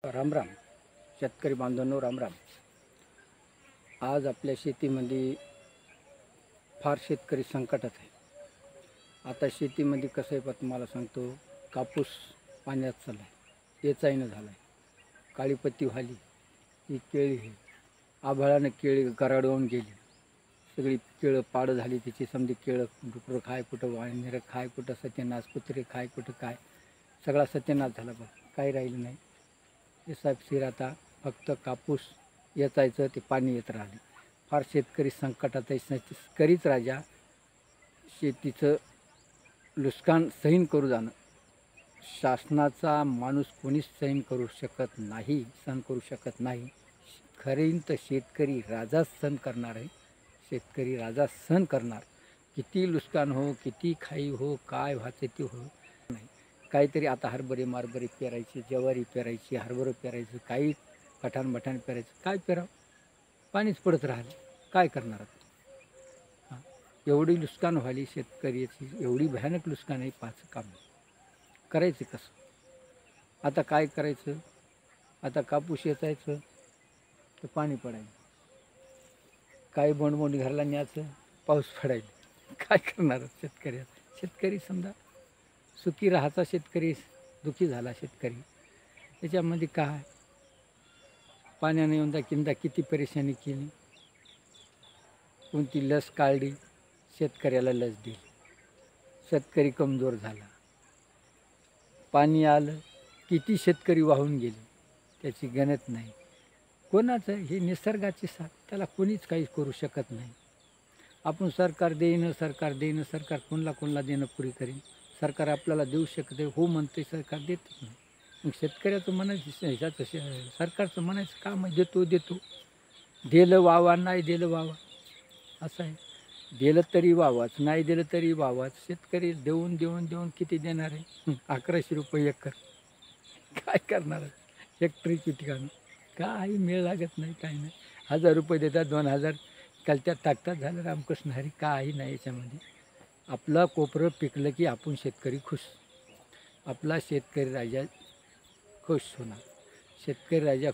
राम राम शेतकरी बांधवांनो, राम राम. आज आपल्या शेतीमध्ये फार शेतकरी संकटात आहे. आता शेतीमध्ये कसं आहे पण तुम्हाला सांगतो, कापूस पाण्यात चालला आहे, वेचायनं झाला आहे, काळीपत्ती व्हाली, ही केळी आहे, आभाळानं केळी गराडवून गेली, सगळी केळं पाड झाली, तिची समधी केळं डुकरं खाय कुठं, वाळणेरं खाय कुठं, सत्यनाश कुत्रे खाय कुठं, काय सगळा सत्यनाश झाला. बघ काही राहिलं नाही. हे साहेब आता फक्त कापूस वेचायचं, ते पाणी येत राहिले. फार शेतकरी संकटात आहे. शेतकरीच राजा. शेतीचं नुकसान सहन करू जाणं शासनाचा माणूस कोणीच सहन करू शकत नाही, सहन करू शकत नाही. खरेन तर शेतकरी राजाच सहन करणार आहे. शेतकरी राजा सहन करणार. किती नुकसान हो, किती खाई हो, काय व्हायचं ते हो, नाही काहीतरी. आता हरभरे मारभरे पेरायची, ज्वारी पेरायची, हरभरं पेरायचं, काही कठाण बठाण पेरायचं, काय पेरावं, पाणीच पडत राहिलं, काय करणार. हां, एवढी नुकसान व्हाली शेतकऱ्याची, एवढी भयानक नुकसान आहे. पाच काम करायचं कसं. आता काय करायचं. आता कापूस वेचायचं तर पाणी पडायचं, काही बोंडबोंड घरला न्यायचं, पाऊस पडायला, काय करणार शेतकऱ्या. शेतकरी समजा सुखी राहायचा शेतकरी दुःखी झाला शेतकरी. त्याच्यामध्ये काय पाण्याने यंदा किंदा किती परेशानी केली. कोणती लस काढली, शेतकऱ्याला लस दिली, शेतकरी कमजोर झाला. पाणी आलं, किती शेतकरी वाहून गेले, त्याची गणत नाही. कोणाचं हे निसर्गाची साथ, त्याला कोणीच काही करू शकत नाही. आपण सरकार देईन, सरकार देईन, सरकार कोणाला देणं पुरी करीन. सरकार आपल्याला देऊ शकते, हो म्हणते, सरकार देतच नाही. मग शेतकऱ्याचं म्हणायचं ह्याच्यात सरकारचं म्हणायचं काम आहे, देतो देतो, दिलं वावा, नाही दिलं वावा, असं आहे. दिलं तरी वावाच, नाही दिलं तरी वावाच. शेतकरी देऊन देऊन देऊन किती देणार आहे. 1100 रुपये एकर, काय करणार हेक्टरीची ठिकाणं, काही मेळ लागत नाही, काही नाही. 1000 रुपये देतात, 2000 कलत्यात टाकतात, झालं रामकृष्ण हरी. काही नाही याच्यामध्ये. आपलं कोपरं पिकलं की आपण शेतकरी खुश. आपला शेतकरी राजा खुश होणार, शेतकरी राजा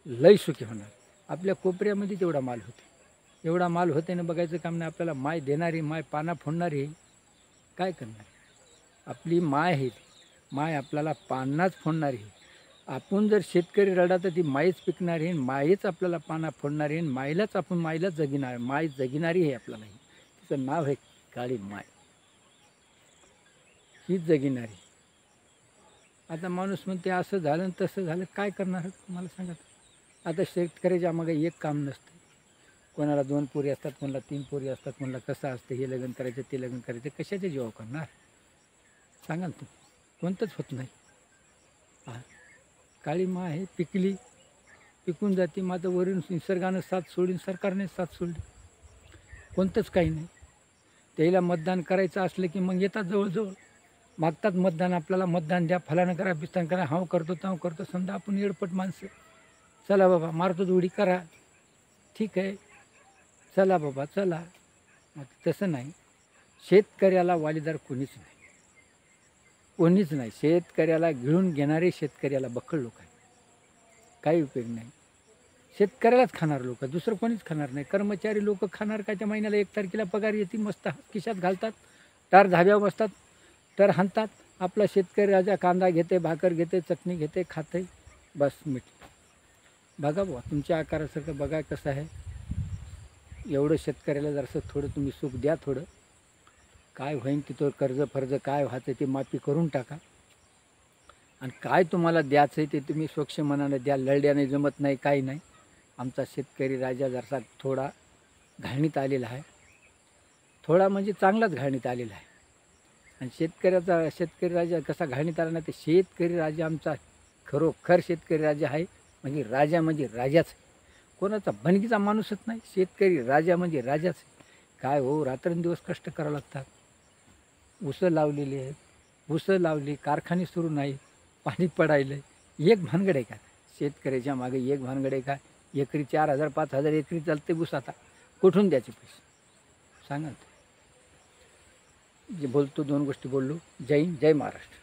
लय सुखी होणार. आपल्या कोपऱ्यामध्ये तेवढा माल होते, एवढा माल होते ना, बघायचं काम नाही. आपल्याला माय देणारी, माय पाना फोडणारी, काय करणार. आपली माय आहे, माय आपल्याला पानाच फोडणारी आहे. आपण जर शेतकरी रडा तर ती माईच पिकणार आहे, माईच आपल्याला पाना फोडणारी आहे, माईलाच आपण माईलाच जगिणार, माय जगिणारी आहे आपल्याला. तिचं नाव आहे काळी माय, हीच जगिणारी. आता माणूस म्हणते असं झालं तसं झालं, काय करणार मला सांगा. आता शेतकऱ्याच्या मागे एक काम नसतं. कोणाला 2 पोरी असतात, कोणाला 3 पोरी असतात, कोणाला कसं असतं, हे लग्न करायचं ते लग्न करायचं, कशाचे जीव करणार सांगा ना. कोणतंच होत नाही. हां, काळी मा आहे, पिकली पिकून जाते. माझं वरून निसर्गानं साथ सोडली, सरकारने साथ सोडली, कोणतंच काही नाही. त्याला मतदान करायचं असलं की मग येतात जवळजवळ, मागतात मतदान, आपल्याला मतदान द्या, फलानं करा, बिस्तान करा, हाव करतो ताव करतो. समजा आपण येडपट माणसं, चला बाबा मारतो जोडी करा, ठीक आहे, चला बाबा चला. मग तसं नाही. शेतकऱ्याला वालीदार कोणीच नाही, कोणीच नाही. शेतकऱ्याला गिळून घेणारे शेतकऱ्याला बक्कळ लोक आहेत, काही उपयोग नाही. शेतकऱ्यालाच खाणार लोक, दुसरं कोणीच खाणार नाही. कर्मचारी लोक खाणार काय, त्या महिन्याला 1 तारखेला पगार येते, मस्त खिशात घालतात, टार धाब्यावर बसतात, तर हाणतात. आपला शेतकरी राजा कांदा घेते, भाकर घेते, चटणी घेते, खाते, बस मीठ. बघा बुवा तुमच्या आकारासारखं बघा कसं आहे. एवढं शेतकऱ्याला जरासं थोडं तुम्ही सुख द्या, थोडं काय होईन तिथं कर्ज फर्ज काय व्हायचं ते माफी करून टाका. आणि काय तुम्हाला द्यायचं आहे ते तुम्ही स्वच्छ मनाने द्या. लढल्याने जमत नाही, काही नाही. आमचा शेतकरी राजा जरासा थोडा घालणीत आलेला आहे, थोडा म्हणजे चांगलाच घालणीत आलेला आहे. आणि शेतकरी राजा कसा घालणीत आला नाही, ते शेतकरी राजा आमचा खरोखर शेतकरी राजा आहे. म्हणजे राजा म्हणजे राजाच आहे, कोणाचा बनगीचा माणूसच नाही. शेतकरी राजा म्हणजे राजाच आहे. काय हो, रात्रंदिवस कष्ट करावं लागतात. उसं लावलेली आहेत, उसं लावली, कारखाने सुरू नाही, पाणी पडायलं, एक भानगड आहे का शेतकऱ्याच्या मागे. एक भानगड आहे का. एकरी 4000 5000 एकरी चालते ऊस. आता कुठून द्यायचे पैसे सांगा. जे बोलतो 2 गोष्टी बोललो. जय हिंद, जय महाराष्ट्र.